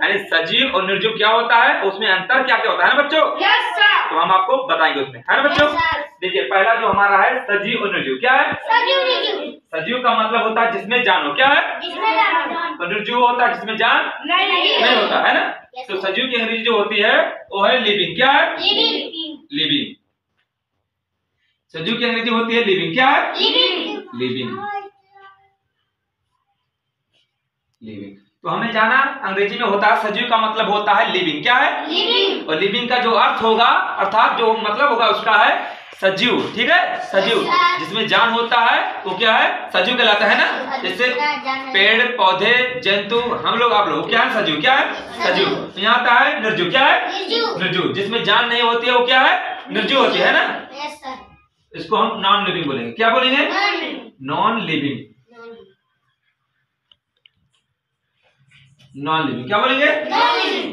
यानी सजीव और निर्जीव क्या होता है, उसमें अंतर क्या क्या होता है ना बच्चों? Yes sir. तो हम आपको बताएंगे उसमें, है ना बच्चों? देखिए पहला जो हमारा है सजीव और निर्जीव, क्या है? सजीव का मतलब होता है जिसमें जान हो, क्या है? तो निर्जीव होता है जिसमें जान नहीं होता, है ना? तो सजीव की अंग्रेजी जो होती है वो है लिविंग, क्या है? लिविंग। सजीव की अंग्रेजी होती है लिविंग, क्या है? लिविंग। तो हमें जाना अंग्रेजी में होता है सजीव का मतलब होता है लिविंग, क्या है? लिविंग। और लिविंग का जो अर्थ होगा अर्थात जो मतलब होगा उसका है सजीव, ठीक है? सजीव जिसमें जान होता है वो क्या है? सजीव कहलाता है ना। जैसे पेड़ पौधे जंतु हम लोग आप लोग क्या है? सजीव, क्या है? सजीव। तो यहाँ आता है निर्जीव, क्या है? निर्जीव जिसमें जान नहीं होती है वो क्या है? निर्जीव होती है ना। इसको हम नॉन लिविंग बोलेंगे, क्या बोलेंगे? Non living. नॉन लिविंग क्या बोलेंगे?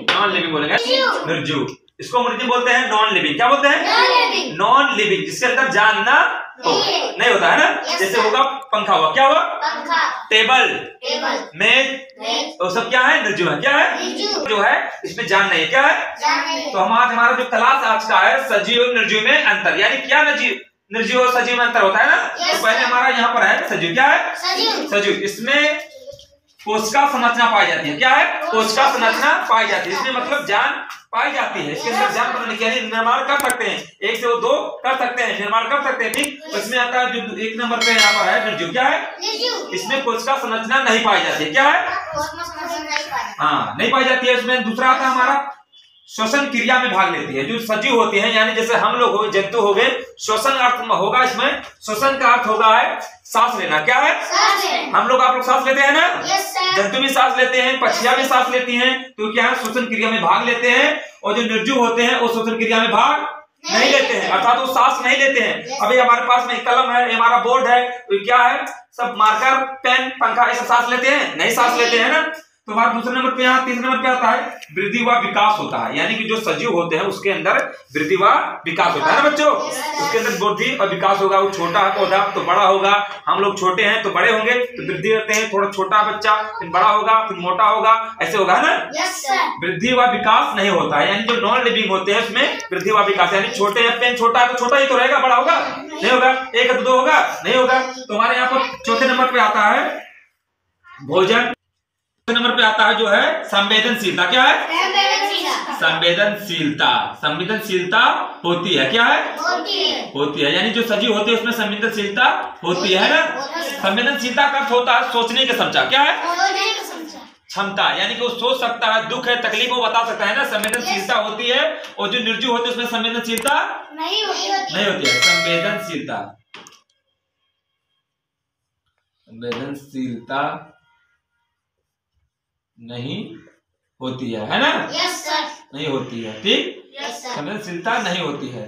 नॉन लिविंग बोलेंगे। निर्जीव इसको अंग्रेजी बोलते हैं नॉन लिविंग, क्या बोलते हैं? नॉन लिविंग जिसके अंदर जान ना हो, नहीं होता है ना। जैसे होगा पंखा हुआ, क्या हुआ? टेबल मेज वो सब क्या है? निर्जीव है, क्या है? जो है इसमें जान नहीं है, क्या है? तो हमारा जो क्लास आज का है सजीव और निर्जीव में अंतर, यानी क्या निर्जीव और सजीव में अंतर होता है ना। तो पहले हमारा यहाँ पर है सजीव, क्या है? सजीव। इसमें कोशिका संरचना पाई जाती है, क्या है? कोशिका संरचना पाई जाती है। इसमें मतलब जान पाई जाती है, इसके अंदर जान बनाने के लिए निर्माण कर सकते हैं, एक से वो दो कर सकते हैं, निर्माण कर सकते हैं, ठीक। इसमें आता है जो एक नंबर पे यहाँ पर है निर्जीव, क्या है? इसमें कोशिका संरचना नहीं पाई जाती है, क्या है? हाँ नहीं पाई जाती है। इसमें दूसरा आता है हमारा श्वसन क्रिया में भाग लेती है। जो सजीव होती है यानी जैसे हम लोग हो जंतु हो गए, श्वसन अर्थ होगा इसमें। श्वसन का अर्थ होगा है सांस लेना, क्या है? हम लोग आप लोग सांस लेते हैं ना। जंतु भी सांस लेते हैं, पक्षियां भी सांस लेती हैं, तो क्या है? श्वसन क्रिया में भाग लेते हैं। और जो निर्जीव होते हैं वो श्वसन क्रिया में भाग नहीं लेते हैं, अर्थात वो सांस नहीं लेते हैं। अभी हमारे पास में कलम है, हमारा बोर्ड है, तो क्या है? सब मार्कर पेन पंखा ये सब सांस लेते हैं? नहीं सांस लेते हैं ना। तो हमारा दूसरे नंबर पे यहाँ तीसरे नंबर पे आता है वृद्धि व विकास होता है, यानी कि जो सजीव होते हैं उसके अंदर वृद्धि व विकास होता है ना बच्चों। उसके अंदर वृद्धि और विकास होगा। वो छोटा है पौधा तो बड़ा होगा, हम लोग छोटे हैं तो बड़े होंगे, तो वृद्धि करते हैं। थोड़ा छोटा बच्चा फिर बड़ा होगा फिर मोटा होगा, ऐसे होगा ना। वृद्धि व विकास नहीं होता है, यानी जो नॉन लिविंग होते हैं उसमें वृद्धि व विकास, यानी छोटे हैं पेन छोटा है तो छोटा ही तो रहेगा, बड़ा होगा नहीं होगा। एक दो होगा नहीं होगा। तो हमारे यहाँ पर चौथे नंबर पे आता है भोजन। नंबर पे आता है जो है संवेदनशीलता, क्या है? संवेदनशीलता होती है, क्या है? होती है, यानी जो सजीव होते हैं उसमें संवेदनशीलता होती है ना। संवेदनशीलता का अर्थ होता है सोचने की क्षमता, क्या है? क्षमता, यानी कि वो सोच सकता है, दुख है तकलीफ वो बता सकता है ना। संवेदनशीलता होती है। और जो निर्जीव होते हैं उसमें संवेदनशीलता नहीं होती है। संवेदनशीलता नहीं होती है ना। Yes sir. नहीं होती है, ठीक। संवेदनशीलता नहीं होती है,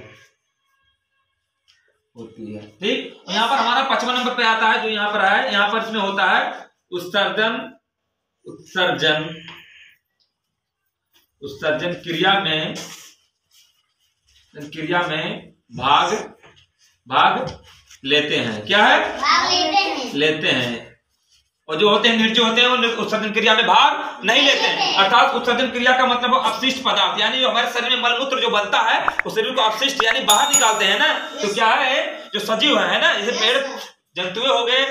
ठीक। यहाँ पर हमारा 55 नंबर पे आता है जो यहाँ पर है, यहाँ पर इसमें होता है उत्सर्जन क्रिया में भाग लेते हैं, क्या है? लेते हैं। और जो होते हैं निर्जीव होते हैं वो उत्सर्जन क्रिया में भाग नहीं लेते हैं, अर्थात उत्सर्जन क्रिया का मतलब अपशिष्ट पदार्थ, यानी जो हमारे शरीर में मलमूत्र जो बनता है उस शरीर को अपशिष्ट यानी बाहर निकालते हैं ना। तो क्या है? जो सजीव है ना, जैसे पेड़ जंतु हो गए,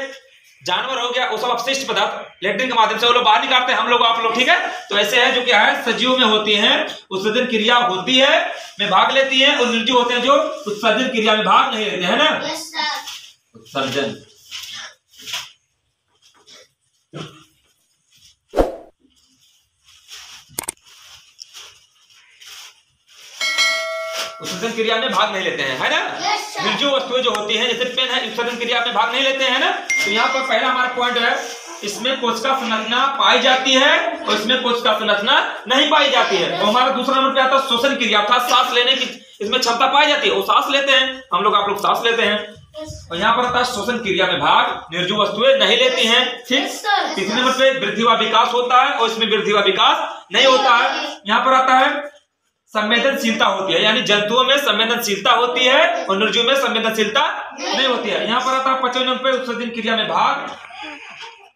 जानवर हो गया, वो सब अपशिष्ट पदार्थ लेट्रिन के माध्यम से वो लोग बाहर निकालते हैं, हम लोग आप लोग, ठीक है। तो ऐसे है जो क्या है सजीव में होती है उत्सर्जन क्रिया होती है में भाग लेती है, और निर्जीव होते हैं जो उत्सर्जन क्रिया में भाग नहीं लेते हैं ना। उत्सर्जन उत्सर्जन क्रिया में भाग नहीं लेते हैं, है ना। निर्जीव वस्तुएं जो होती हैं जैसे पेन है, उत्सर्जन क्रिया में भाग नहीं लेते हैं ना। तो यहाँ पर पहला हमारा पॉइंट है इसमें कोशिका संरचना पाई जाती है और इसमें कोशिका संरचना नहीं पाई जाती है। और हमारा दूसरा नंबर पे आता है श्वसन क्रिया, अर्थात सांस लेने की इसमें क्षमता पाई जाती है, वो सांस लेते हैं, हम लोग आप लोग सांस लेते हैं। और यहाँ पर आता है श्वसन क्रिया में भाग निर्जीव वस्तुएं नहीं लेती हैं, ठीक। तीसरे नंबर पे वृद्धि व विकास होता है और इसमें वृद्धि व विकास नहीं होता है। यहाँ पर आता है संवेदनशीलता होती है, यानी जंतुओं में संवेदनशीलता होती है और निर्जीव में संवेदनशीलता नहीं होती है। यहाँ पर आता है 55 नंबर पे उत्सर्जन क्रिया में भाग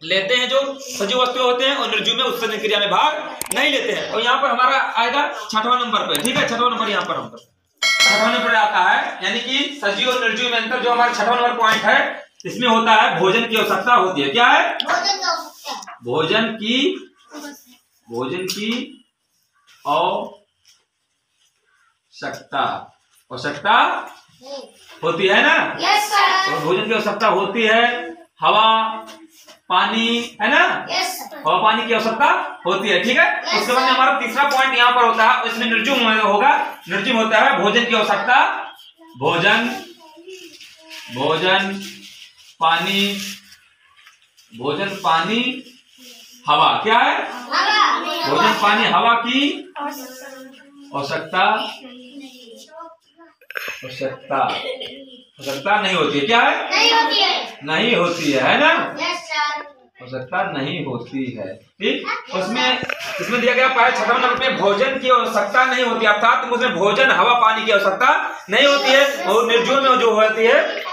लेते हैं जो सजीव वस्तु होते हैं और निर्जीव में उत्सर्जन क्रिया में भाग नहीं लेते हैं। और यहाँ पर हमारा आएगा 6वां नंबर पे, ठीक है, 6वां नंबर यहाँ पर हम 6वां नंबर आता है, यानी कि सजीव और निर्जीव में अंतर जो हमारा 6वां नंबर पॉइंट है, इसमें होता है भोजन की आवश्यकता होती है। क्या है? भोजन की आवश्यकता होती है ना। Yes sir. और भोजन की आवश्यकता होती है, हवा पानी है ना। यस हवा पानी की आवश्यकता होती है, ठीक है। उसके बाद हमारा तीसरा पॉइंट यहाँ पर होता है, इसमें निर्जीव होगा, निर्जीव होता है भोजन की आवश्यकता, भोजन पानी हवा। क्या है? भोजन पानी हवा की आवश्यकता नहीं होती है। क्या है? नहीं होती है ना। आवश्यकता नहीं होती है, ठीक। इसमें दिया गया 6वां नंबर पे भोजन की आवश्यकता नहीं होती, अर्थात उसमें भोजन हवा पानी की आवश्यकता नहीं होती है। और निर्जीव में जो होती है,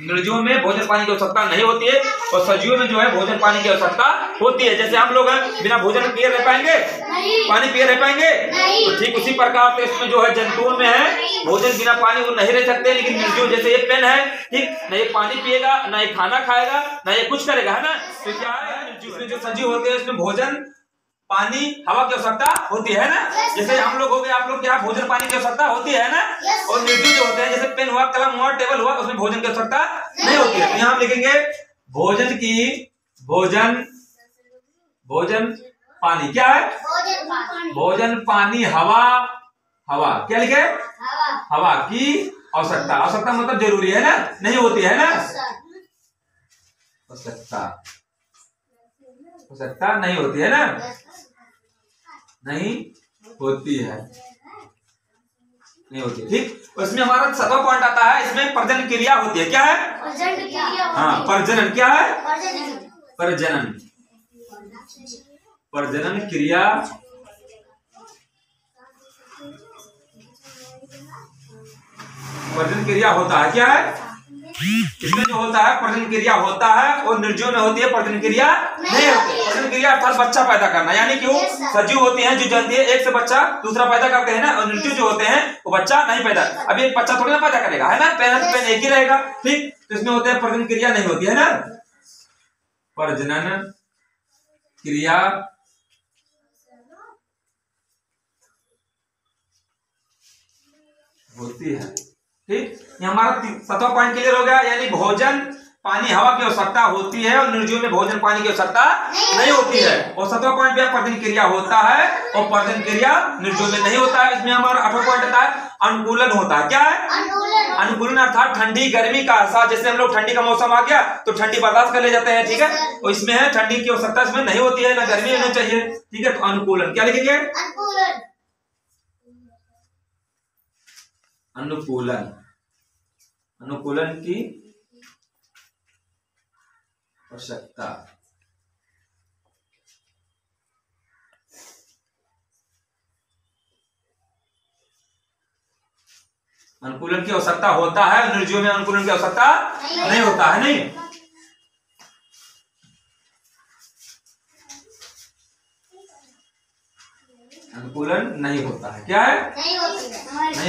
निर्जीव में भोजन पानी की आवश्यकता नहीं होती है, और सजीव में जो है भोजन पानी की आवश्यकता होती है। जैसे हम लोग हैं, बिना भोजन पिए रह पाएंगे? पानी पिए रह पाएंगे? तो ठीक उसी प्रकार से इसमें जो है जंतुओं में है, भोजन बिना पानी वो नहीं रह सकते। लेकिन निर्जीव जैसे ये पेन है, ठीक, न ये पानी पिएगा, न ये खाना खाएगा, न ये कुछ करेगा, है ना। तो क्या है, निर्जीव में जो सजीव होते हैं उसमें भोजन पानी हवा की आवश्यकता होती है ना। जैसे हम लोग हो गए, आप लोग क्या भोजन पानी की आवश्यकता होती है ना। और निर्जीव जो होते हैं, जैसे पेन हुआ, कलम हुआ, टेबल हुआ, उसमें भोजन की आवश्यकता नहीं होती है। तो यहाँ हम लिखेंगे भोजन पानी। क्या है? भोजन पानी हवा क्या लिखे? हवा की आवश्यकता मतलब जरूरी है ना, नहीं होती है ना। आवश्यकता नहीं होती है ना, नहीं होती, ठीक। उसमें हमारा 7वां पॉइंट आता है, इसमें प्रजनन क्रिया होती है। क्या है? हाँ, प्रजनन। क्या है? प्रजनन क्रिया होता है। क्या है? इसमें जो होता है प्रजनन क्रिया होता है, और निर्जीव में होती है प्रजनन क्रिया नहीं होती। प्रजनन क्रिया अर्थात बच्चा पैदा करना, यानी कि वो सजीव होते हैं जो जानती है एक से बच्चा दूसरा पैदा करते हैं ना, और निर्जीव जो होते हैं वो बच्चा नहीं पैदा। अभी एक बच्चा थोड़ी ना पैदा करेगा, है ना, पेन एक ही रहेगा, ठीक। तो इसमें होता है प्रजनन क्रिया नहीं होती है ना, प्रजनन क्रिया होती है, ठीक। ये हमारा 7वां पॉइंट क्लियर हो गया, यानी भोजन पानी हवा की आवश्यकता होती है, और निर्जीव में भोजन पानी की आवश्यकता नहीं होती है। और 7वां पॉइंट पे प्रजनन क्रिया होता है, और प्रजनन क्रिया निर्जीव में नहीं होता है। इसमें हमारा 8वां पॉइंट आता है, अनुकूलन होता है। क्या है? अनुकूलन अर्थात ठंडी गर्मी का एहसास। जैसे हम लोग ठंडी का मौसम आ गया तो ठंडी बर्दाश्त कर ले जाते हैं, ठीक है। और इसमें है ठंडी की आवश्यकता इसमें नहीं होती है, ना गर्मी होनी चाहिए, ठीक है। तो अनुकूलन क्या लिखेंगे? अनुकूलन की आवश्यकता। अनुकूलन की आवश्यकता होता है, निर्जीव में अनुकूलन की आवश्यकता नहीं होता है, नहीं। अनुकूलन नहीं होता है। क्या है? नहीं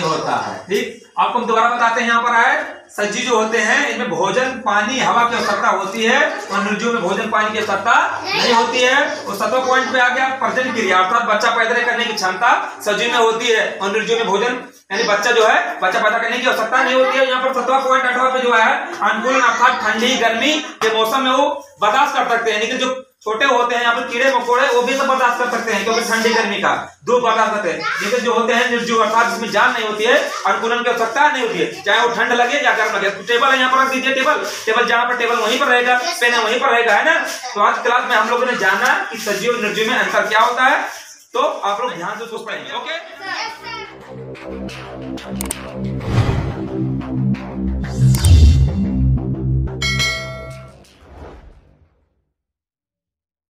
होता है, ठीक। आपको हम दोबारा बताते हैं, यहाँ पर आए सजीव जो होते हैं इनमें भोजन पानी हवा की आवश्यकता होती है, और निर्जीव में भोजन पानी की आवश्यकता नहीं होती है। और 7वां पॉइंट पे आ गया प्रजनन क्रिया, अर्थात बच्चा पैदा करने की क्षमता सजीव में होती है, और निर्जीव में भोजन यानी बच्चा जो है बच्चा पैदा करने की आवश्यकता नहीं होती है। यहाँ पर 7वां पॉइंट 8वां पे जो है अनुकूलन अर्थात ठंडी गर्मी के मौसम में वो बर्दाश्त कर सकते हैं, लेकिन जो छोटे होते हैं यहाँ पर कीड़े मकोड़े वो भी सब बर्दाश्त कर सकते हैं, क्योंकि ठंडी गर्मी का धूप बर्दाश्त करते हैं। लेकिन जो होते हैं निर्जीव अर्थात जिसमें जान नहीं होती है, अनुकूलन की आवश्यकता नहीं होती है, चाहे वो ठंड लगे या गर्म लगे। तो टेबल है यहाँ पर रख दीजिए, टेबल जहाँ पर टेबल वहीं पर रहेगा, पेन है वहीं पर रहेगा, है ना। तो आज क्लास में हम लोगों ने जाना कि सजीव और निर्जीव में अंतर क्या होता है, तो आप लोग ध्यान से उसको पढ़ेंगे। ओके।